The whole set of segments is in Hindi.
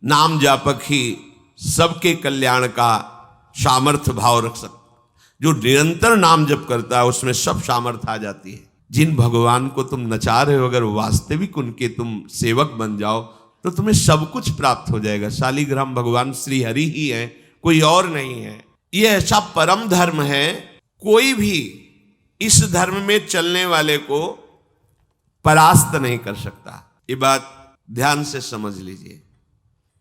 नाम जापक ही सबके कल्याण का सामर्थ्य भाव रख सकता। जो निरंतर नाम जप करता है उसमें सब सामर्थ्य आ जाती है। जिन भगवान को तुम नचा रहे हो, अगर वास्तविक उनके तुम सेवक बन जाओ तो तुम्हें सब कुछ प्राप्त हो जाएगा। शालिग्राम भगवान श्री हरि ही है, कोई और नहीं है। ये ऐसा परम धर्म है, कोई भी इस धर्म में चलने वाले को परास्त नहीं कर सकता। ये बात ध्यान से समझ लीजिए।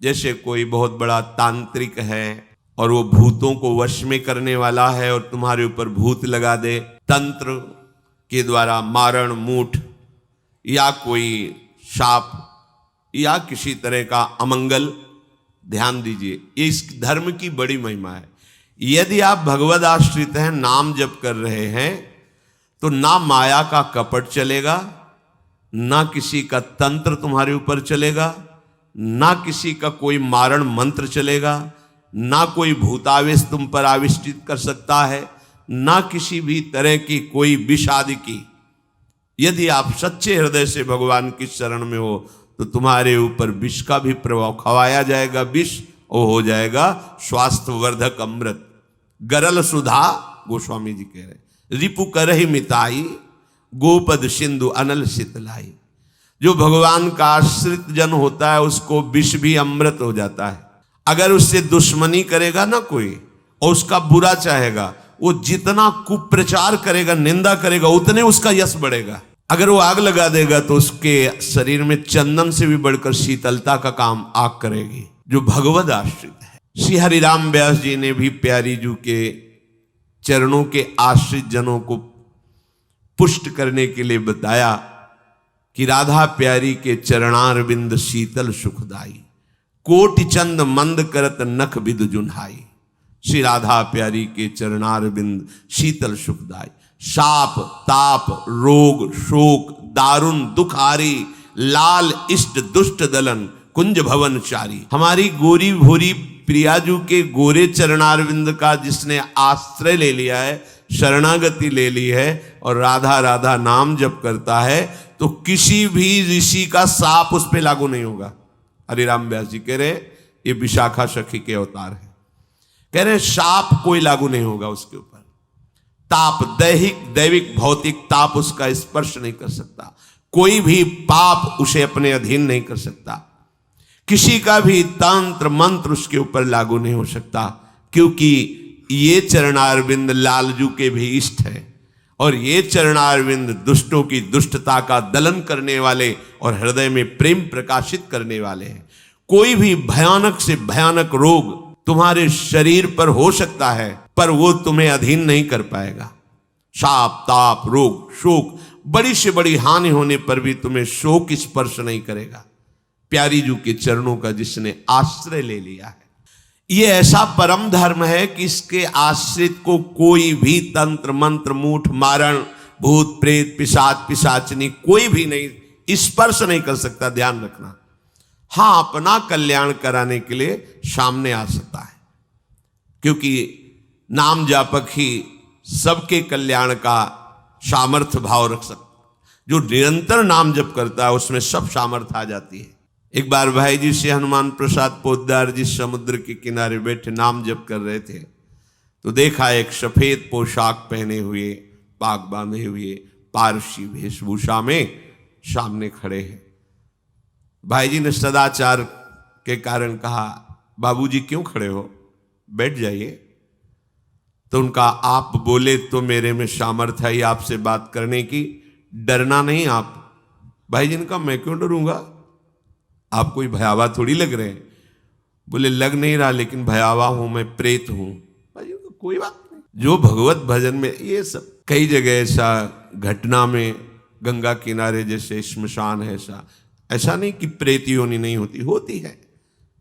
जैसे कोई बहुत बड़ा तांत्रिक है और वो भूतों को वश में करने वाला है और तुम्हारे ऊपर भूत लगा दे, तंत्र के द्वारा मारण मूठ या कोई शाप या किसी तरह का अमंगल, ध्यान दीजिए, ये इस धर्म की बड़ी महिमा है। यदि आप भगवद आश्रित हैं, नाम जप कर रहे हैं, तो ना माया का कपट चलेगा, ना किसी का तंत्र तुम्हारे ऊपर चलेगा, ना किसी का कोई मारण मंत्र चलेगा, ना कोई भूतावेश तुम पर आविष्टित कर सकता है, ना किसी भी तरह की कोई विष आदि की। यदि आप सच्चे हृदय से भगवान की शरण में हो तो तुम्हारे ऊपर विष का भी प्रभाव खवाया जाएगा। विष वो हो जाएगा स्वास्थ्यवर्धक अमृत। गरल सुधा, गोस्वामी जी कह रहे, रिपु करहि मिताई, गोपद सिंधु अनल शीतलाई। जो भगवान का आश्रित जन होता है उसको विष भी अमृत हो जाता है। अगर उससे दुश्मनी करेगा ना कोई और उसका बुरा चाहेगा, वो जितना कुप्रचार करेगा, निंदा करेगा, उतने उसका यश बढ़ेगा। अगर वो आग लगा देगा तो उसके शरीर में चंदन से भी बढ़कर शीतलता का काम आग करेगी। जो भगवद आश्रित है, श्री हरिराम व्यास जी ने भी प्यारी जू के चरणों के आश्रित जनों को पुष्ट करने के लिए बताया कि राधा प्यारी के चरणारविंद शीतल सुखदाई, कोटि चंद मंद करत नख बिद जुन्हाई। श्री राधा प्यारी के चरणारविंद शीतल सुखदाई। शाप ताप रोग शोक दारुण दुखारी, लाल इष्ट दुष्ट दलन कुंज भवन चारी। हमारी गोरी भोरी प्रियाजू के गोरे चरणारविंद का जिसने आश्रय ले लिया है, शरणागति ले ली है और राधा राधा नाम जप करता है, तो किसी भी ऋषि का साप उस पर लागू नहीं होगा। हरिराम व्यास जी कह रहे ये विशाखा सखी के अवतार है, कह रहे शाप कोई लागू नहीं होगा उसके ऊपर। ताप दैविक भौतिक ताप उसका स्पर्श नहीं कर सकता। कोई भी पाप उसे अपने अधीन नहीं कर सकता। किसी का भी तंत्र मंत्र उसके ऊपर लागू नहीं हो सकता, क्योंकि ये चरणारविंद लालजू के भी इष्ट है और ये चरणारविंद दुष्टों की दुष्टता का दलन करने वाले और हृदय में प्रेम प्रकाशित करने वाले हैं। कोई भी भयानक से भयानक रोग तुम्हारे शरीर पर हो सकता है, पर वो तुम्हें अधीन नहीं कर पाएगा। शाप ताप रोग शोक, बड़ी से बड़ी हानि होने पर भी तुम्हें शोक स्पर्श नहीं करेगा। प्यारी जू के चरणों का जिसने आश्रय ले लिया है, ये ऐसा परम धर्म है कि इसके आश्रित को कोई भी तंत्र मंत्र मूठ मारण भूत प्रेत पिशाच पिशाचनी कोई भी नहीं स्पर्श नहीं कर सकता। ध्यान रखना। हाँ, अपना कल्याण कराने के लिए सामने आ सकता है, क्योंकि नाम जापक ही सबके कल्याण का सामर्थ्य भाव रख सकता। जो निरंतर नाम जप करता है उसमें सब सामर्थ्य आ जाती है। एक बार भाई जी से हनुमान प्रसाद पोद्दार जी समुद्र के किनारे बैठे नाम जप कर रहे थे, तो देखा एक सफेद पोशाक पहने हुए पाग बांधे हुए पारसी वेशभूषा में सामने खड़े हैं। भाई जी ने सदाचार के कारण कहा, बाबूजी क्यों खड़े हो, बैठ जाइए। तो उनका आप बोले तो मेरे में सामर्थ्य है आपसे बात करने की, डरना नहीं आप। भाई जी ने कहा, मैं क्यों डरूंगा, आप कोई भयावह थोड़ी लग रहे हैं। बोले लग नहीं रहा, लेकिन भयावह हूं, मैं प्रेत हूं। भाई जी को कोई बात नहीं। जो भगवत भजन में ये सब कई जगह ऐसा घटना में, गंगा किनारे जैसे श्मशान है, ऐसा नहीं कि प्रेत योनि नहीं होती, होती है,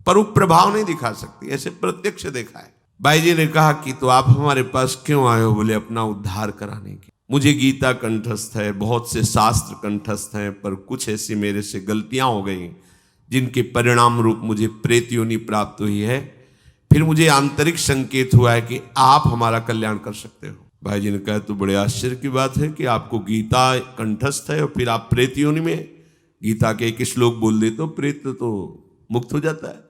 पर वो प्रभाव नहीं दिखा सकती। ऐसे प्रत्यक्ष देखा है। भाई जी ने कहा कि तो आप हमारे पास क्यों आए हो? बोले अपना उद्धार कराने की। मुझे गीता कंठस्थ है, बहुत से शास्त्र कंठस्थ हैं, पर कुछ ऐसी मेरे से गलतियां हो गई जिनके परिणाम रूप मुझे प्रेत योनि प्राप्त हुई है। फिर मुझे आंतरिक संकेत हुआ है कि आप हमारा कल्याण कर सकते हो। भाई जी ने कहा, तो बड़े आश्चर्य की बात है कि आपको गीता कंठस्थ है और फिर आप प्रेत योनि में। गीता के एक श्लोक बोल दे तो प्रेत तो मुक्त हो जाता है।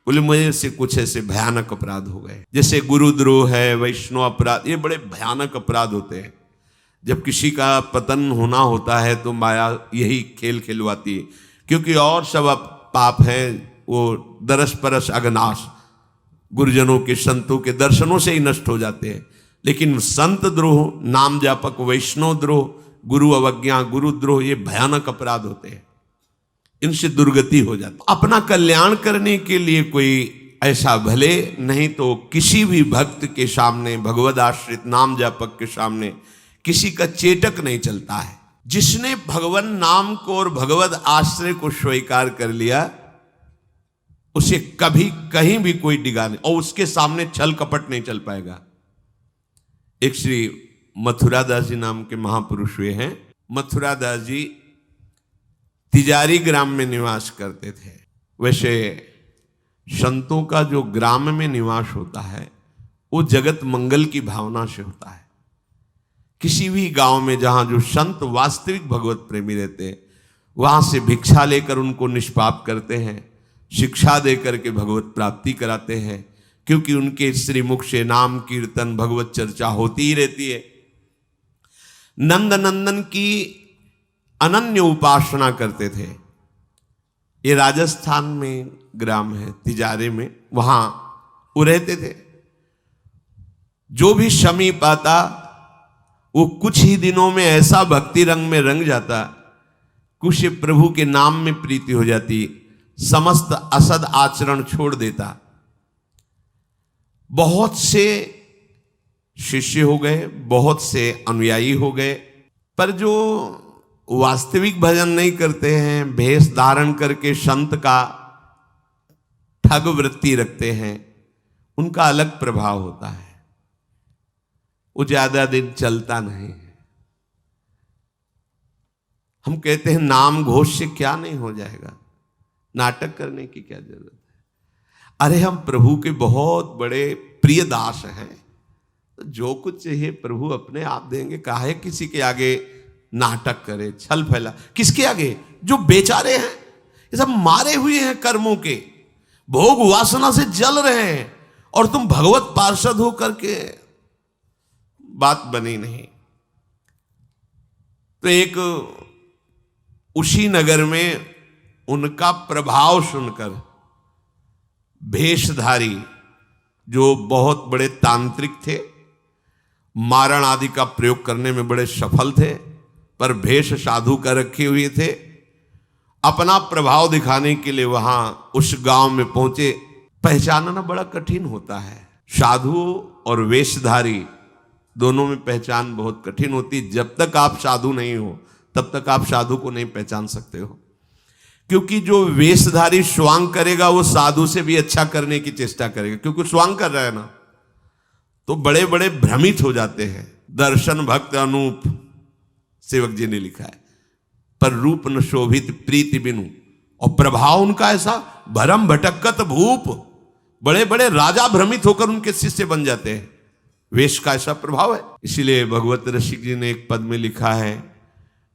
बोले मुझे से कुछ ऐसे भयानक अपराध हो गए, जैसे गुरुद्रोह है, वैष्णव अपराध, ये बड़े भयानक अपराध होते हैं। जब किसी का पतन होना होता है तो माया यही खेल खिलवाती है, क्योंकि और सब पाप हैं वो दरस परस अगनाश, गुरुजनों के संतों के दर्शनों से ही नष्ट हो जाते हैं। लेकिन संत द्रोह, नाम जापक, वैष्णव द्रोह, गुरु अवज्ञा, गुरुद्रोह, ये भयानक अपराध होते हैं, इनसे दुर्गति हो जाती। अपना कल्याण करने के लिए कोई ऐसा भले नहीं तो किसी भी भक्त के सामने, भगवद आश्रित नाम जापक के सामने किसी का चेटक नहीं चलता है। जिसने भगवान नाम को और भगवद आश्रय को स्वीकार कर लिया, उसे कभी कहीं भी कोई डिगा नहीं, और उसके सामने छल कपट नहीं चल पाएगा। एक श्री मथुरादास जी नाम के महापुरुष हुए हैं। मथुरादास जी तिजारी ग्राम में निवास करते थे। वैसे संतों का जो ग्राम में निवास होता है वो जगत मंगल की भावना से होता है। किसी भी गांव में जहां जो संत वास्तविक भगवत प्रेमी रहते हैं, वहां से भिक्षा लेकर उनको निष्पाप करते हैं, शिक्षा देकर के भगवत प्राप्ति कराते हैं, क्योंकि उनके श्रीमुख से नाम कीर्तन भगवत चर्चा होती ही रहती है। नंद नंदन की अनन्य उपासना करते थे। ये राजस्थान में ग्राम है तिजारे में, वहां वो रहते थे। जो भी समीप आता वो कुछ ही दिनों में ऐसा भक्ति रंग में रंग जाता, कुछ प्रभु के नाम में प्रीति हो जाती, समस्त असद आचरण छोड़ देता। बहुत से शिष्य हो गए, बहुत से अनुयायी हो गए, पर जो वास्तविक भजन नहीं करते हैं, भेष धारण करके संत का ठग वृत्ति रखते हैं, उनका अलग प्रभाव होता है। वो ज्यादा दिन चलता नहीं है। हम कहते हैं नाम घोष से क्या नहीं हो जाएगा, नाटक करने की क्या जरूरत है। अरे हम प्रभु के बहुत बड़े प्रिय दास हैं, तो जो कुछ चाहिए प्रभु अपने आप देंगे। काहे किसी के आगे नाटक करे, छल फैला। किसके आगे? जो बेचारे हैं, ये सब मारे हुए हैं कर्मों के, भोग वासना से जल रहे हैं, और तुम भगवत पार्षद हो करके बात बनी नहीं। तो एक उसी नगर में उनका प्रभाव सुनकर भेषधारी जो बहुत बड़े तांत्रिक थे, मारण आदि का प्रयोग करने में बड़े सफल थे, पर भेष साधु का रखे हुए थे, अपना प्रभाव दिखाने के लिए वहां उस गांव में पहुंचे। पहचानना बड़ा कठिन होता है, साधु और वेशधारी दोनों में पहचान बहुत कठिन होती। जब तक आप साधु नहीं हो तब तक आप साधु को नहीं पहचान सकते हो, क्योंकि जो वेशधारी स्वांग करेगा वो साधु से भी अच्छा करने की चेष्टा करेगा, क्योंकि स्वांग कर रहा है ना, तो बड़े बड़े भ्रमित हो जाते हैं। दर्शन भक्त अनूप, सेवक जी ने लिखा है, पर रूप न शोभित प्रीति बिनु, और प्रभाव उनका ऐसा भरम भटकत भूप, बड़े बड़े राजा भ्रमित होकर उनके शिष्य बन जाते हैं। वेश का ऐसा प्रभाव है। इसीलिए भगवत रसिक जी ने एक पद में लिखा है,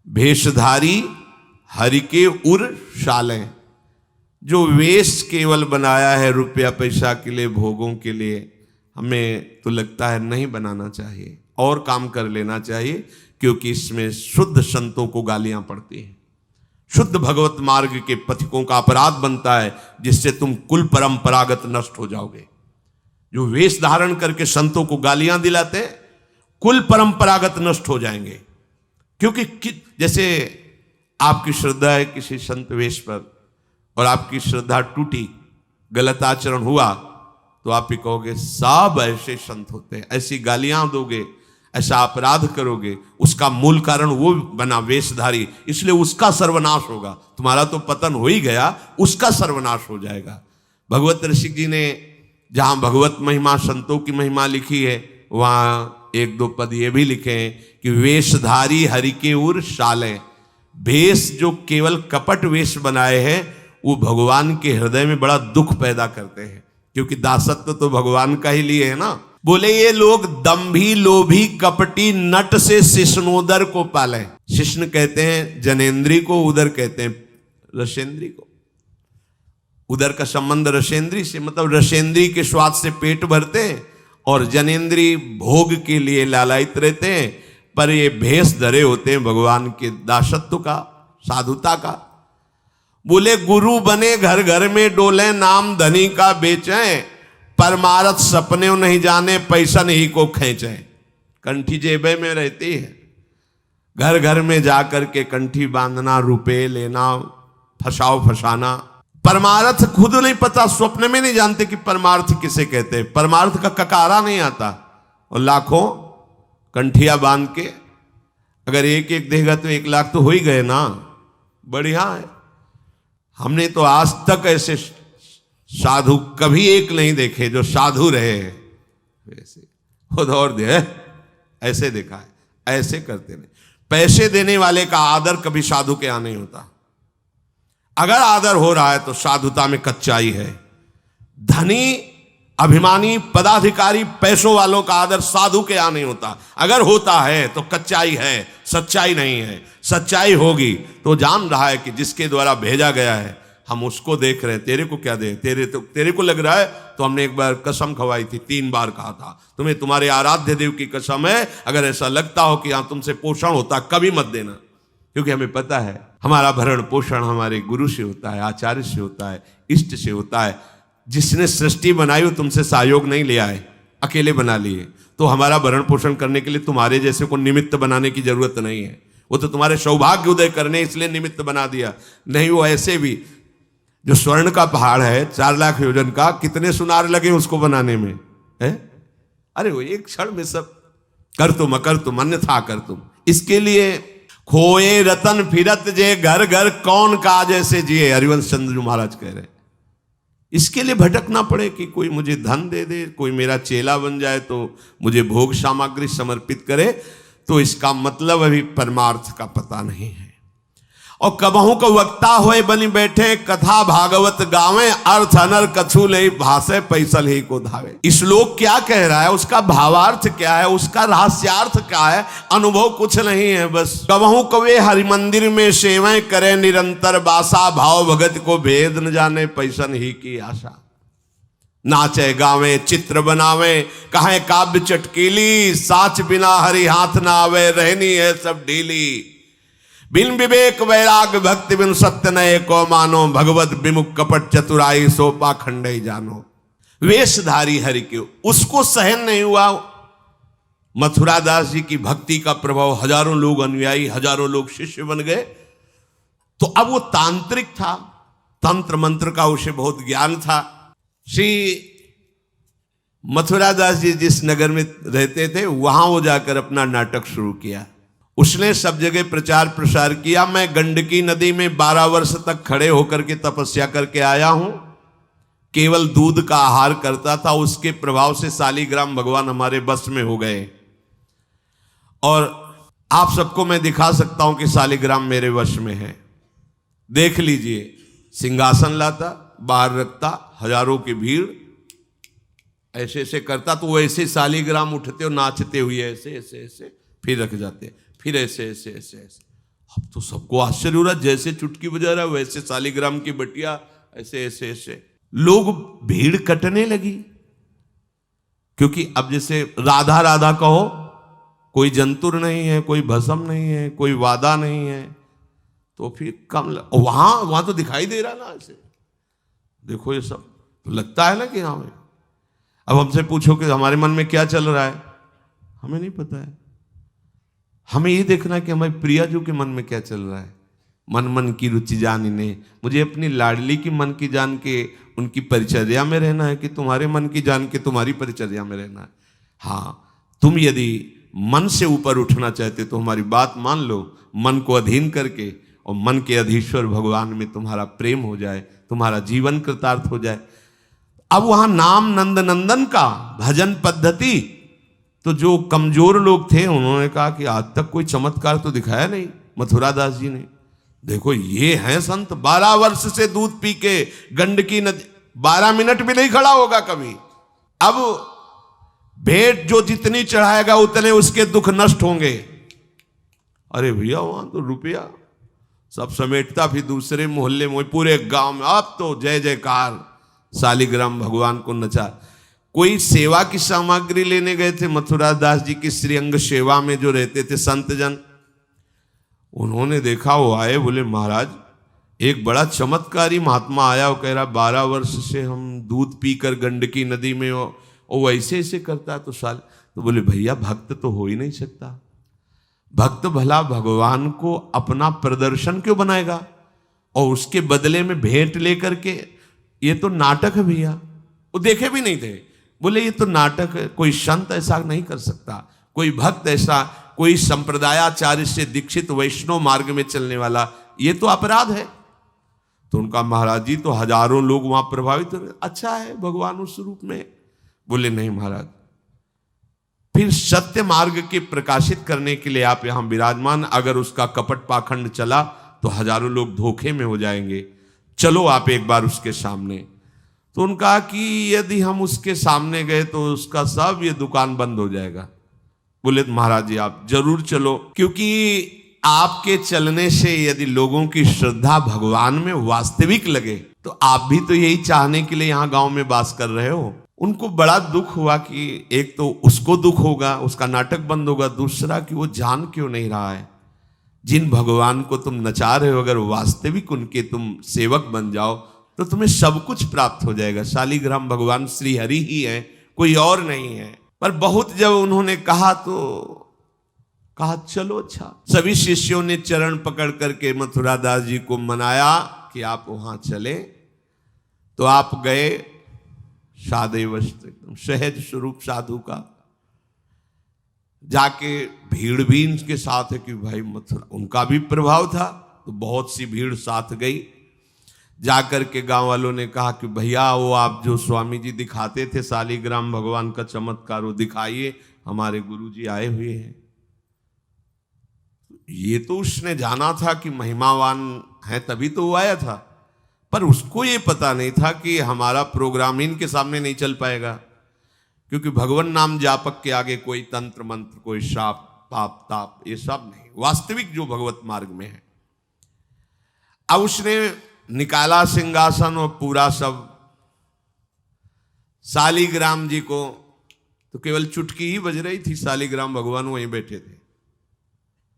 भेषधारी हरि के उर शाले। जो वेश केवल बनाया है रुपया पैसा के लिए, भोगों के लिए, हमें तो लगता है नहीं बनाना चाहिए, और काम कर लेना चाहिए, क्योंकि इसमें शुद्ध संतों को गालियां पड़ती हैं, शुद्ध भगवत मार्ग के पथिकों का अपराध बनता है, जिससे तुम कुल परंपरागत नष्ट हो जाओगे। जो वेश धारण करके संतों को गालियां दिलाते, कुल परंपरागत नष्ट हो जाएंगे। क्योंकि जैसे आपकी श्रद्धा है किसी संत वेश पर, और आपकी श्रद्धा टूटी, गलत आचरण हुआ, तो आप ही कहोगे सब ऐसे संत होते हैं, ऐसी गालियां दोगे, ऐसा अपराध करोगे, उसका मूल कारण वो बना वेशधारी, इसलिए उसका सर्वनाश होगा। तुम्हारा तो पतन हो ही गया, उसका सर्वनाश हो जाएगा। भगवत रसिक जी ने जहां भगवत महिमा, संतों की महिमा लिखी है, वहां एक दो पद ये भी लिखे हैं कि वेशधारी हरि के उर शाले। वेश जो केवल कपट वेश बनाए हैं, वो भगवान के हृदय में बड़ा दुख पैदा करते हैं, क्योंकि दासत्व तो भगवान का ही लिए है ना। बोले ये लोग दंभी लोभी कपटी नट से शिष्णोदर को पाले। शिष्ण कहते हैं जनेन्द्री को, उदर कहते हैं रसेंद्री को। उदर का संबंध रसेंद्री से, मतलब रसेंद्री के स्वाद से पेट भरते हैं और जनेन्द्री भोग के लिए लालायित रहते हैं, पर ये भेष धरे होते हैं भगवान के दासत्व का, साधुता का। बोले गुरु बने घर घर में डोले, नाम धनी का बेचें, परमारथ सपने नहीं जाने, पैसा नहीं को खींचे। कंठी जेबे में रहती है, घर घर में जाकर के कंठी बांधना, रुपए लेना, फसाना। परमार्थ खुद नहीं पता, स्वप्न में नहीं जानते कि परमार्थ किसे कहते हैं, परमार्थ का ककारा नहीं आता। और लाखों कंठिया बांध के अगर एक एक देगा तो 1 लाख तो हो ही गए ना, बढ़िया है। हमने तो आज तक ऐसे साधु कभी एक नहीं देखे जो साधु रहे वैसे खुद और दे ऐसे देखा है, ऐसे करते नहीं। पैसे देने वाले का आदर कभी साधु के यहां नहीं होता। अगर आदर हो रहा है तो साधुता में कच्चाई है। धनी, अभिमानी, पदाधिकारी, पैसों वालों का आदर साधु के यहां नहीं होता। अगर होता है तो कच्चाई है, सच्चाई नहीं है। सच्चाई होगी तो जान रहा है कि जिसके द्वारा भेजा गया है हम उसको देख रहे हैं। तेरे को क्या दे, तेरे को लग रहा है तो हमने एक बार कसम खवाई थी, 3 बार कहा था तुम्हें तुम्हारे आराध्य देव की कसम है, अगर ऐसा लगता हो कि यहां तुमसे पोषण होता कभी मत देना, क्योंकि हमें पता है हमारा भरण पोषण हमारे गुरु से होता है, आचार्य से होता है, इष्ट से होता है। जिसने सृष्टि बनाई वो तुमसे सहयोग नहीं लिया है, अकेले बना लिए। तो हमारा भरण पोषण करने के लिए तुम्हारे जैसे को निमित्त बनाने की जरूरत नहीं है। वो तो तुम्हारे सौभाग्य उदय करने इसलिए निमित्त बना दिया। नहीं वो ऐसे भी जो स्वर्ण का पहाड़ है 4 लाख योजन का, कितने सुनार लगे उसको बनाने में है? अरे वो एक क्षण में सब कर तुम, अकर तुम, अन्यथा कर तुम। इसके लिए खोए रतन फिरत जे, घर घर कौन काज ऐसे जिए, हरिवंश चंद्र जी महाराज कह रहे। इसके लिए भटकना पड़े कि कोई मुझे धन दे दे, कोई मेरा चेला बन जाए तो मुझे भोग सामग्री समर्पित करे, तो इसका मतलब अभी परमार्थ का पता नहीं है। और कबहू को वक्ता होए बनी बैठे, कथा भागवत गावे, अर्थ अनर कछु ले भाषे, पैसल ही को धावे। इस श्लोक क्या कह रहा है, उसका भावार्थ क्या है, उसका रहस्यार्थ क्या है, अनुभव कुछ नहीं है। बस कबहू कवे हरि मंदिर में सेवाएं करे निरंतर बासा, भाव भगत को भेद न जाने, पैसन ही की आशा। नाचे गावे चित्र बनावे, कहे काव्य चटकीली, साच बिना हरि हाथ ना आवे, रहनी है सब ढीली। बिन विवेक वैराग भक्ति बिन सत्य नये को मानो, भगवत विमुख कपट चतुराई सो पाखंड जानो। वेशधारी हरि के उसको सहन नहीं हुआ। मथुरा दास जी की भक्ति का प्रभाव, हजारों लोग अनुयायी, हजारों लोग शिष्य बन गए। तो अब वो तांत्रिक था, तंत्र मंत्र का उसे बहुत ज्ञान था। श्री मथुरा दास जी जिस नगर में रहते थे वहां वो जाकर अपना नाटक शुरू किया। उसने सब जगह प्रचार प्रसार किया। मैं गंडकी नदी में 12 वर्ष तक खड़े होकर के तपस्या करके आया हूं, केवल दूध का आहार करता था। उसके प्रभाव से सालीग्राम भगवान हमारे बस में हो गए। और आप सबको मैं दिखा सकता हूं कि सालीग्राम मेरे वश में है। देख लीजिए, सिंहासन लाता, बाहर रखता, हजारों की भीड़, ऐसे ऐसे करता तो वो ऐसे सालीग्राम उठते और नाचते हुए ऐसे ऐसे ऐसे फिर रख जाते, फिर ऐसे ऐसे ऐसे ऐसे। अब तो सबको आश्चर्य हो रहा, जैसे चुटकी बजा रहा वैसे सालीग्राम की बटिया ऐसे ऐसे ऐसे। लोग भीड़ कटने लगी, क्योंकि अब जैसे राधा राधा कहो, कोई जंतुर नहीं है, कोई भस्म नहीं है, कोई वादा नहीं है, तो फिर कम वहां तो दिखाई दे रहा ना ऐसे। देखो ये सब तो लगता है ना कि हाँ। अब हमसे पूछो कि हमारे मन में क्या चल रहा है, हमें नहीं पता है। हमें ये देखना है कि हमारे प्रियाजू के मन में क्या चल रहा है। मन मन की रुचि जानिने, मुझे अपनी लाडली की मन की जान के उनकी परिचर्या में रहना है कि तुम्हारे मन की जान के तुम्हारी परिचर्या में रहना है। हाँ, तुम यदि मन से ऊपर उठना चाहते तो हमारी बात मान लो, मन को अधीन करके, और मन के अधीश्वर भगवान में तुम्हारा प्रेम हो जाए, तुम्हारा जीवन कृतार्थ हो जाए। अब वहां नाम नंद नंदन का भजन पद्धति, तो जो कमजोर लोग थे उन्होंने कहा कि आज तक कोई चमत्कार तो दिखाया नहीं मथुरा दास जी ने। देखो ये हैं संत, 12 वर्ष से दूध पी के गंडकी नदी, 12 मिनट भी नहीं खड़ा होगा कभी। अब भेंट जो जितनी चढ़ाएगा उतने उसके दुख नष्ट होंगे। अरे भैया वहां तो रुपया सब समेटता, फिर दूसरे मोहल्ले में, पूरे गांव में अब तो जय जयकार, शालिग्राम भगवान को नचा। कोई सेवा की सामग्री लेने गए थे मथुरा दास जी की श्रीअंग सेवा में जो रहते थे संत जन, उन्होंने देखा, वो आए, बोले महाराज एक बड़ा चमत्कारी महात्मा आया, वो कह रहा 12 वर्ष से हम दूध पीकर गंडकी नदी में, वो ऐसे ऐसे करता है। तो बोले भैया भक्त तो हो ही नहीं सकता, भक्त भला भगवान को अपना प्रदर्शन क्यों बनाएगा और उसके बदले में भेंट लेकर के, ये तो नाटक है भैया। वो देखे भी नहीं थे, बोले ये तो नाटक है, कोई संत ऐसा नहीं कर सकता, कोई भक्त ऐसा, कोई संप्रदायाचार्य से दीक्षित वैष्णव मार्ग में चलने वाला, ये तो अपराध है। तो उनका महाराज जी तो हजारों लोग वहां प्रभावित हो, अच्छा है भगवान उस रूप में। बोले नहीं महाराज, फिर सत्य मार्ग के प्रकाशित करने के लिए आप यहां विराजमान, अगर उसका कपट पाखंड चला तो हजारों लोग धोखे में हो जाएंगे, चलो आप एक बार उसके सामने। तो उनका कि यदि हम उसके सामने गए तो उसका सब ये दुकान बंद हो जाएगा। बोले महाराज जी आप जरूर चलो, क्योंकि आपके चलने से यदि लोगों की श्रद्धा भगवान में वास्तविक लगे तो आप भी तो यही चाहने के लिए यहां गांव में वास कर रहे हो। उनको बड़ा दुख हुआ कि एक तो उसको दुख होगा, उसका नाटक बंद होगा, दूसरा कि वो जान क्यों नहीं रहा है जिन भगवान को तुम नचा रहे हो, अगर वास्तविक उनके तुम सेवक बन जाओ तो तुम्हें सब कुछ प्राप्त हो जाएगा। शालिग्राम भगवान श्री हरि ही है, कोई और नहीं है। पर बहुत जब उन्होंने कहा तो कहा चलो अच्छा। सभी शिष्यों ने चरण पकड़ करके मथुरा दास जी को मनाया कि आप वहां चले। तो आप गए, सादे वस्त्र एकदम सहज स्वरूप साधु का, जाके भीड़ भी इनके साथ है कि भाई मथुरा, उनका भी प्रभाव था तो बहुत सी भीड़ साथ गई। जाकर के गांव वालों ने कहा कि भैया वो आप जो स्वामी जी दिखाते थे शालिग्राम भगवान का चमत्कार, वो दिखाइए, हमारे गुरु जी आए हुए हैं। ये तो उसने जाना था कि महिमावान है तभी तो वो आया था, पर उसको ये पता नहीं था कि हमारा प्रोग्राम इनके सामने नहीं चल पाएगा, क्योंकि भगवान नाम जापक के आगे कोई तंत्र मंत्र, कोई शाप पाप ताप, ये सब नहीं, वास्तविक जो भगवत मार्ग में है। अब उसने निकाला सिंहासन और पूरा सब, शालिग्राम जी को तो केवल चुटकी ही बज रही थी, शालिग्राम भगवान वहीं बैठे थे।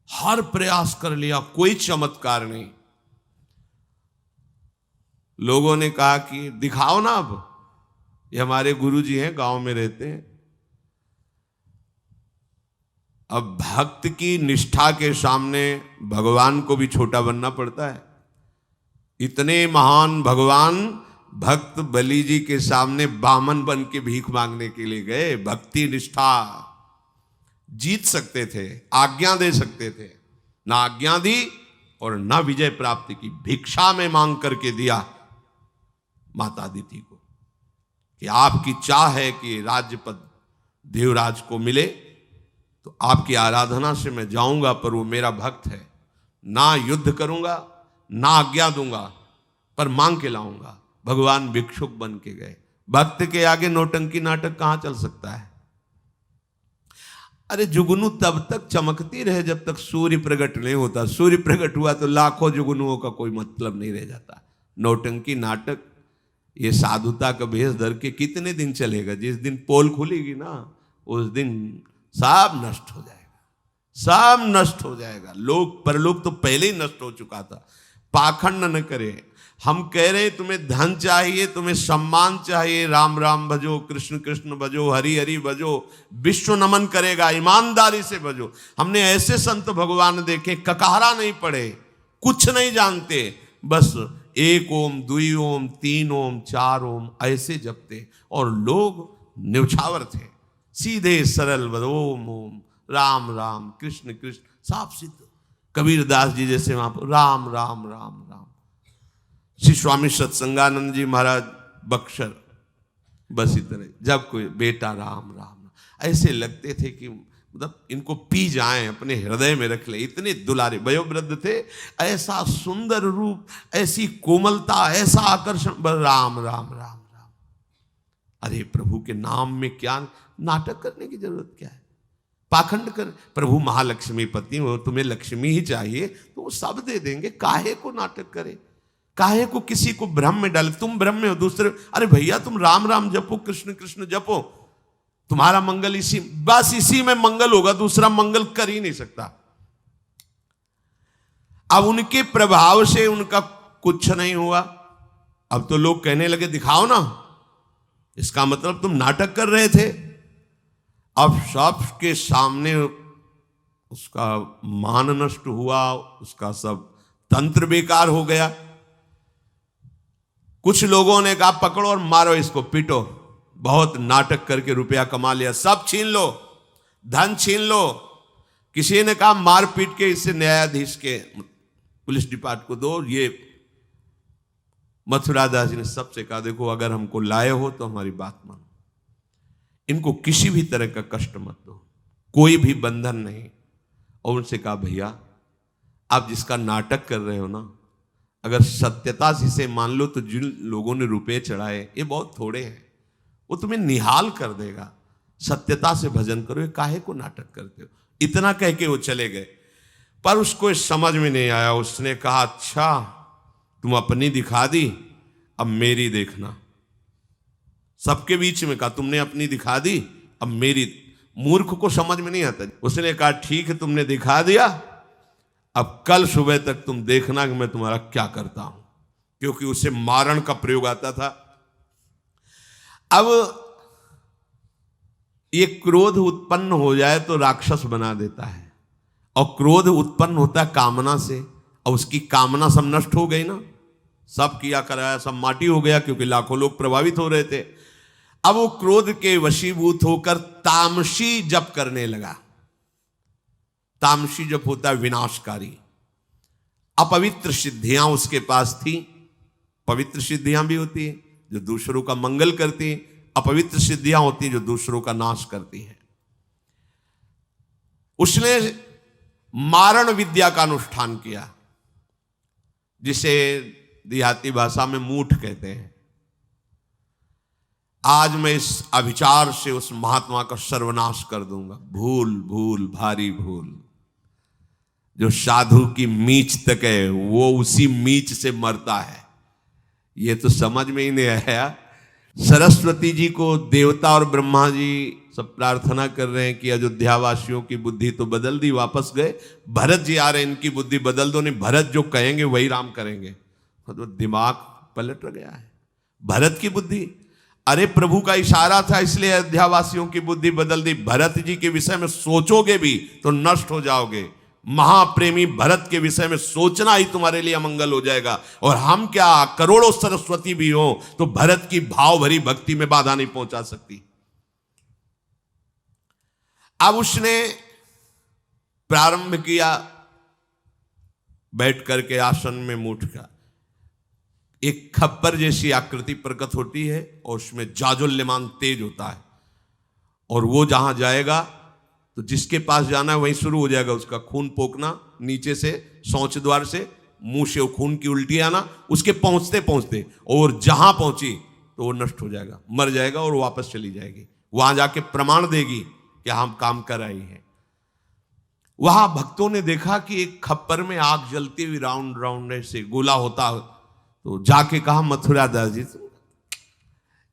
हर प्रयास कर लिया, कोई चमत्कार नहीं। लोगों ने कहा कि दिखाओ ना, अब ये हमारे गुरु जी हैं, गांव में रहते हैं। अब भक्त की निष्ठा के सामने भगवान को भी छोटा बनना पड़ता है। इतने महान भगवान भक्त बलि जी के सामने बामन बन के भीख मांगने के लिए गए। भक्ति निष्ठा, जीत सकते थे, आज्ञा दे सकते थे, ना आज्ञा दी और ना विजय प्राप्ति की, भिक्षा में मांग करके दिया माता अदिति को कि आपकी चाह है कि राज्य पद देवराज को मिले तो आपकी आराधना से मैं जाऊंगा, पर वो मेरा भक्त है, ना युद्ध करूंगा ना आज्ञा दूंगा, पर मांग के लाऊंगा। भगवान भिक्षुक बन के गए। भक्त के आगे नौटंकी नाटक कहां चल सकता है? अरे जुगनू तब तक चमकती रहे जब तक सूर्य प्रकट नहीं होता। सूर्य प्रकट हुआ तो लाखों जुगनुओं का कोई मतलब नहीं रह जाता। नौटंकी नाटक, ये साधुता का भेष धर के कितने दिन चलेगा? जिस दिन पोल खुलेगी ना, उस दिन सब नष्ट हो जाएगा, सब नष्ट हो जाएगा। लोग परलोक तो पहले ही नष्ट हो चुका था। पाखंड न करे। हम कह रहे तुम्हें धन चाहिए, तुम्हें सम्मान चाहिए, राम राम भजो, कृष्ण कृष्ण भजो, हरि हरि भजो, विश्व नमन करेगा, ईमानदारी से भजो। हमने ऐसे संत भगवान देखे, ककारा नहीं पड़े, कुछ नहीं जानते, बस एक ओम, दुई ओम, तीन ओम, चार ओम ऐसे जपते, और लोग न्यौछावर थे, सीधे सरल ओम ओम, राम राम, कृष्ण कृष्ण, साफ सिद्ध। कबीर दास जी जैसे वहां पर राम राम राम राम। श्री स्वामी सत्संगानंद जी महाराज बक्सर, बस इतने। जब कोई बेटा राम राम, ऐसे लगते थे कि मतलब इनको पी जाएं, अपने हृदय में रख ले, इतने दुलारे वयोवृद्ध थे। ऐसा सुंदर रूप, ऐसी कोमलता, ऐसा आकर्षण, बस राम राम राम राम। अरे प्रभु के नाम में क्या नाटक करने की जरूरत क्या है? पाखंड कर, प्रभु महालक्ष्मी पति हो, तुम्हें लक्ष्मी ही चाहिए तो वो सब दे देंगे, काहे को नाटक करे, काहे को किसी को भ्रम में डाले। तुम भ्रम में हो, दूसरे, अरे भैया तुम राम राम जपो, कृष्ण कृष्ण जपो, तुम्हारा मंगल इसी, बस इसी में मंगल होगा, दूसरा मंगल कर ही नहीं सकता। अब उनके प्रभाव से उनका कुछ नहीं हुआ। अब तो लोग कहने लगे दिखाओ ना, इसका मतलब तुम नाटक कर रहे थे। अब सबके सामने उसका मान नष्ट हुआ, उसका सब तंत्र बेकार हो गया। कुछ लोगों ने कहा पकड़ो और मारो इसको, पीटो, बहुत नाटक करके रुपया कमा लिया, सब छीन लो, धन छीन लो। किसी ने कहा मार पीट के इससे न्यायाधीश के पुलिस डिपार्टमेंट को दो। ये मथुरा दास जी ने सबसे कहा देखो अगर हमको लाए हो तो हमारी बात मानो, इनको किसी भी तरह का कष्ट मत दो, कोई भी बंधन नहीं। और उनसे कहा भैया आप जिसका नाटक कर रहे हो ना, अगर सत्यता से इसे मान लो तो जिन लोगों ने रुपए चढ़ाए ये बहुत थोड़े हैं, वो तुम्हें निहाल कर देगा। सत्यता से भजन करो, ये काहे को नाटक करते हो। इतना कह के वो चले गए, पर उसको समझ में नहीं आया। उसने कहा अच्छा तुम अपनी दिखा दी, अब मेरी देखना। सबके बीच में कहा तुमने अपनी दिखा दी, अब मेरी। मूर्ख को समझ में नहीं आता। उसने कहा ठीक है तुमने दिखा दिया, अब कल सुबह तक तुम देखना कि मैं तुम्हारा क्या करता हूं, क्योंकि उसे मारण का प्रयोग आता था। अब ये क्रोध उत्पन्न हो जाए तो राक्षस बना देता है, और क्रोध उत्पन्न होता है कामना से, और उसकी कामना सब नष्ट हो गई ना, सब किया कराया सब माटी हो गया, क्योंकि लाखों लोग प्रभावित हो रहे थे। अब वो क्रोध के वशीभूत होकर तामसी जप करने लगा। तामसी जप होता है विनाशकारी। अपवित्र सिद्धियां उसके पास थी। पवित्र सिद्धियां भी होती है जो दूसरों का मंगल करती हैं, अपवित्र सिद्धियां होती हैं जो दूसरों का नाश करती हैं। उसने मारण विद्या का अनुष्ठान किया, जिसे देहाती भाषा में मूठ कहते हैं। आज मैं इस अभिचार से उस महात्मा का सर्वनाश कर दूंगा। भूल भूल भारी भूल। जो साधु की मीच तक है वो उसी मीच से मरता है, ये तो समझ में ही नहीं आया। सरस्वती जी को देवता और ब्रह्मा जी सब प्रार्थना कर रहे हैं कि अयोध्या वासियों की बुद्धि तो बदल दी, वापस गए। भरत जी आ रहे हैं, इनकी बुद्धि बदल दो, नहीं भरत जो कहेंगे वही राम करेंगे। तो दिमाग पलट गया है भरत की बुद्धि। अरे प्रभु का इशारा था इसलिए अयोध्या वासियों की बुद्धि बदल दी। भरत जी के विषय में सोचोगे भी तो नष्ट हो जाओगे। महाप्रेमी भरत के विषय में सोचना ही तुम्हारे लिए अमंगल हो जाएगा। और हम क्या, करोड़ों सरस्वती भी हो तो भरत की भाव भरी भक्ति में बाधा नहीं पहुंचा सकती। अब उसने प्रारंभ किया, बैठ करके आसन में मूठ का एक खप्पर जैसी आकृति प्रकट होती है, और उसमें जाजुल्यमान तेज होता है। और वो जहां जाएगा तो जिसके पास जाना है वहीं शुरू हो जाएगा उसका खून पोकना, नीचे से शौच द्वार से मुंह से खून की उल्टी आना, उसके पहुंचते पहुंचते, और जहां पहुंची तो वो नष्ट हो जाएगा, मर जाएगा और वापस चली जाएगी। वहां जाके प्रमाण देगी कि हम काम कर रहे हैं। वहां भक्तों ने देखा कि एक खप्पर में आग जलती हुई राउंड राउंड से गोला होता, तो जाके कहा मथुरा दास जी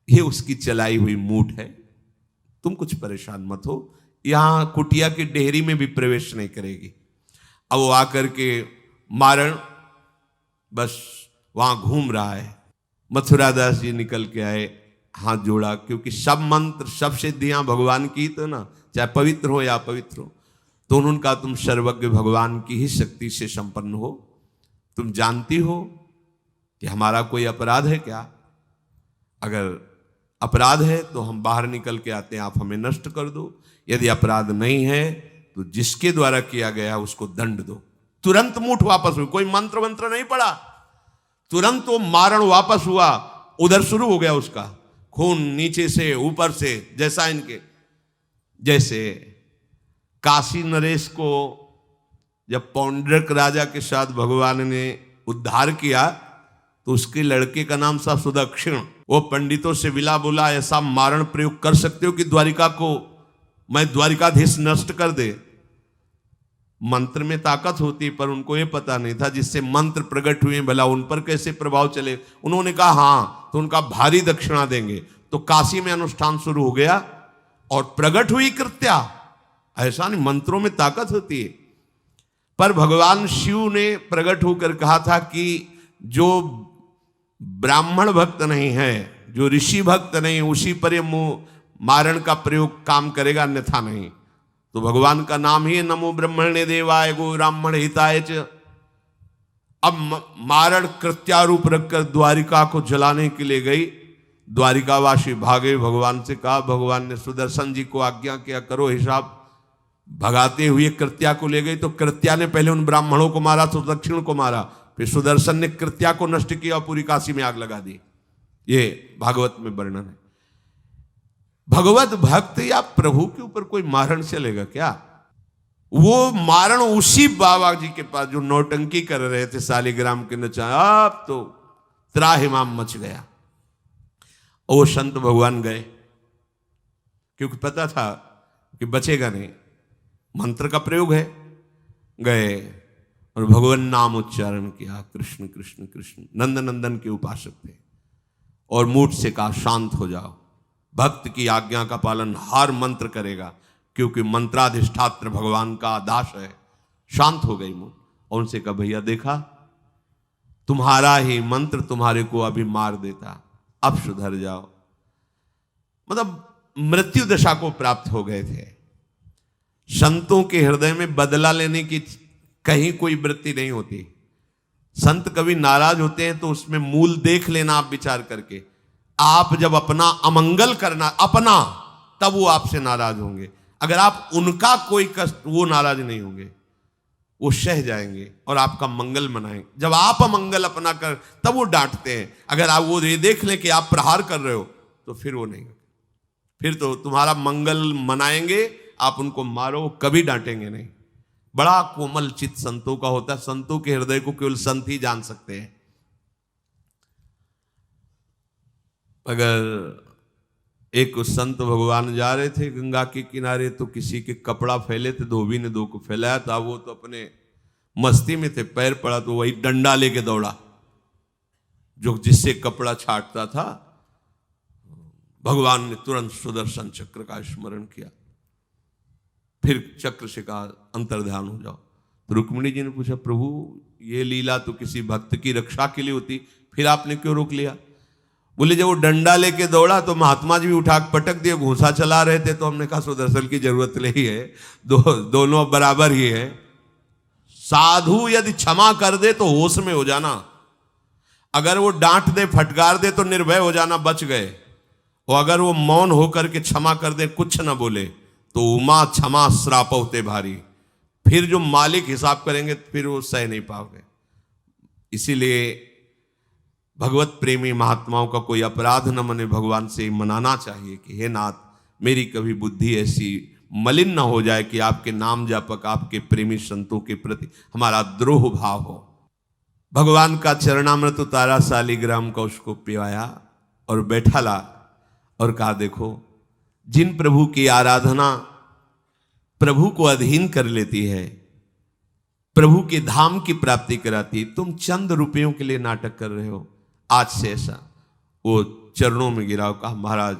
ये उसकी चलाई हुई मूठ है, तुम कुछ परेशान मत हो, यहां कुटिया की डेहरी में भी प्रवेश नहीं करेगी। अब वो आकर के मारण बस वहां घूम रहा है। मथुरा दास जी निकल के आए, हाथ जोड़ा, क्योंकि सब मंत्र सब सिद्धियां भगवान की तो ना, चाहे पवित्र हो या अपवित्र हो, तो उन्होंने कहा तुम सर्वज्ञ भगवान की ही शक्ति से संपन्न हो, तुम जानती हो कि हमारा कोई अपराध है क्या? अगर अपराध है तो हम बाहर निकल के आते हैं, आप हमें नष्ट कर दो। यदि अपराध नहीं है तो जिसके द्वारा किया गया उसको दंड दो। तुरंत मूठ वापस हुई, कोई मंत्र मंत्र नहीं पड़ा, तुरंत वो मारण वापस हुआ। उधर शुरू हो गया उसका खून, नीचे से ऊपर से, जैसा इनके जैसे काशी नरेश को जब पौंड्रक राजा के साथ भगवान ने उद्धार किया तो उसके लड़के का नाम था सुदक्षिण। वो पंडितों से विला बोला ऐसा मारण प्रयोग कर सकते हो कि द्वारिका को मैं द्वारिकाधीश नष्ट कर दे। मंत्र में ताकत होती, पर उनको ये पता नहीं था जिससे मंत्र प्रकट हुए भला उन पर कैसे प्रभाव चले। उन्होंने कहा हाँ, तो उनका भारी दक्षिणा देंगे। तो काशी में अनुष्ठान शुरू हो गया और प्रकट हुई कृत्या। ऐसा नहीं, मंत्रों में ताकत होती है। पर भगवान शिव ने प्रकट होकर कहा था कि जो ब्राह्मण भक्त नहीं है, जो ऋषि भक्त नहीं, उसी पर ये मारण का प्रयोग काम करेगा, अन्यथा नहीं। तो भगवान का नाम ही नमो ब्रह्मणे देवाय गो ब्राह्मण हिताय च। अब मारण कृत्यारूप रखकर द्वारिका को जलाने के लिए गई। द्वारिकावासी भागे, भगवान से कहा। भगवान ने सुदर्शन जी को आज्ञा किया, करो हिसाब। भगाते हुए कृत्या को ले गई। तो कृत्या ने पहले उन ब्राह्मणों को मारा, तो दक्षिण को मारा। फिर सुदर्शन ने कृत्या को नष्ट किया और पूरी काशी में आग लगा दी। ये भागवत में वर्णन है। भगवत भक्त या प्रभु के ऊपर कोई मारण चलेगा क्या? वो मारण उसी बाबा जी के पास जो नौटंकी कर रहे थे शालिग्राम के नचा, अब तो त्राहिमाम मच गया। वो संत भगवान गए, क्योंकि पता था कि बचेगा नहीं, मंत्र का प्रयोग है। गए और भगवान नाम उच्चारण किया, कृष्ण कृष्ण कृष्ण। नंद नंदन के उपासक थे। और मूठ से कहा, शांत हो जाओ। भक्त की आज्ञा का पालन हर मंत्र करेगा, क्योंकि मंत्राधिष्ठात्र भगवान का आदेश है। शांत हो गई मूठ और उनसे कहा, भैया देखा, तुम्हारा ही मंत्र तुम्हारे को अभी मार देता, अब सुधर जाओ। मतलब मृत्यु दशा को प्राप्त हो गए थे। संतों के हृदय में बदला लेने की कहीं कोई वृत्ति नहीं होती। संत कभी नाराज होते हैं तो उसमें मूल देख लेना आप विचार करके। आप जब अपना अमंगल करना अपना, तब वो आपसे नाराज होंगे। अगर आप उनका कोई कष्ट, वो नाराज नहीं होंगे, वो सह जाएंगे और आपका मंगल मनाएंगे। जब आप अमंगल अपना कर, तब वो डांटते हैं। अगर आप वो ये देख लें कि आप प्रहार कर रहे हो, तो फिर वो नहीं, फिर तो तुम्हारा मंगल मनाएंगे, आप उनको मारो, कभी डांटेंगे नहीं। बड़ा कोमल चित्त संतों का होता है। संतों के हृदय को केवल संत ही जान सकते हैं। अगर एक संत भगवान जा रहे थे गंगा के किनारे, तो किसी के कपड़ा फैले थे, धोबी ने दो को फैलाया था। वो तो अपने मस्ती में थे, पैर पड़ा तो वही डंडा लेके दौड़ा जो जिससे कपड़ा छाटता था। भगवान ने तुरंत सुदर्शन चक्र का स्मरण किया, फिर चक्र से कहा अंतर्ध्यान हो जाओ। तो रुक्मिणी जी ने पूछा, प्रभु ये लीला तो किसी भक्त की रक्षा के लिए होती, फिर आपने क्यों रोक लिया? बोले, जब वो डंडा लेके दौड़ा तो महात्मा जी भी उठा पटक दिए, घूंसा चला रहे थे। तो हमने कहा सुदर्शन की जरूरत नहीं है, दोनों बराबर ही है। साधु यदि क्षमा कर दे तो होश में हो जाना, अगर वो डांट दे फटकार दे तो निर्भय हो जाना, बच गए। और अगर वो मौन होकर के क्षमा कर दे, कुछ ना बोले, तो उमा क्षमा श्राप होते भारी। फिर जो मालिक हिसाब करेंगे फिर वो सह नहीं पाओगे। इसीलिए भगवत प्रेमी महात्माओं का कोई अपराध न मने, भगवान से मनाना चाहिए कि हे नाथ, मेरी कभी बुद्धि ऐसी मलिन न हो जाए कि आपके नाम जापक, आपके प्रेमी संतों के प्रति हमारा द्रोह भाव हो। भगवान का चरणामृत उतारा, शालिग्राम का उसको पिवाया और बैठा ला और कहा, देखो जिन प्रभु की आराधना प्रभु को अधीन कर लेती है, प्रभु के धाम की प्राप्ति कराती, तुम चंद रुपयों के लिए नाटक कर रहे हो। आज से ऐसा वो चरणों में गिरा, कहा, महाराज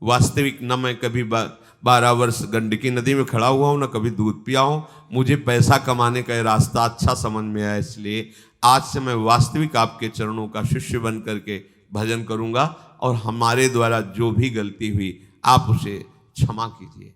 वास्तविक न मैं कभी 12 वर्ष गंडकी नदी में खड़ा हुआ हूं, न कभी दूध पिया हूं। मुझे पैसा कमाने का रास्ता अच्छा समझ में आया, इसलिए आज से मैं वास्तविक आपके चरणों का शिष्य बन करके भजन करूंगा, और हमारे द्वारा जो भी गलती हुई आप उसे क्षमा कीजिए।